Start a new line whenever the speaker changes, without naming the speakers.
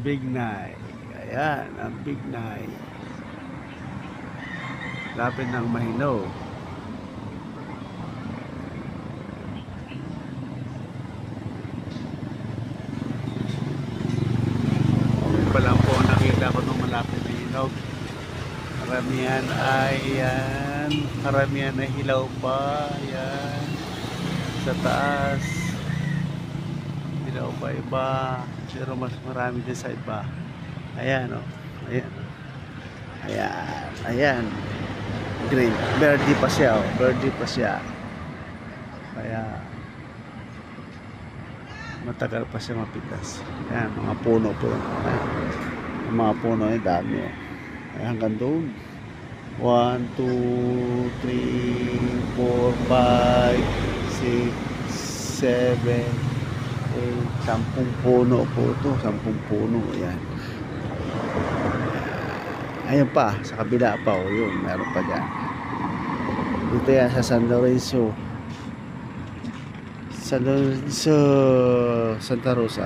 Big Nai. Ayan, ang Big Nai. Lapit ng Mahinog. Okay pa lang po nakita ko nung malapit na Mahinog. Karamihan ay yan. Karamihan ay hilaw pa. Yan. Sa taas. Hilaw pa iba. Pero mas marami din sa iba. Ayan o. Ayan. Ayan. Ayan. Green. Verde pa siya o. Verde pa siya. Kaya matagal pa siya mapitas. Ayan. Mga puno po. Ayan. Ang mga puno ay dami o. Ayan, hanggang doon. 1, 2, 3, 4, 5, 6, 7, 8, 10 puno po ito. 10 puno. Ayan. Ayan pa. Sa kabila pa. O yun. Meron pa dyan. Dito yan sa San Lorenzo. San Lorenzo, Santa Rosa.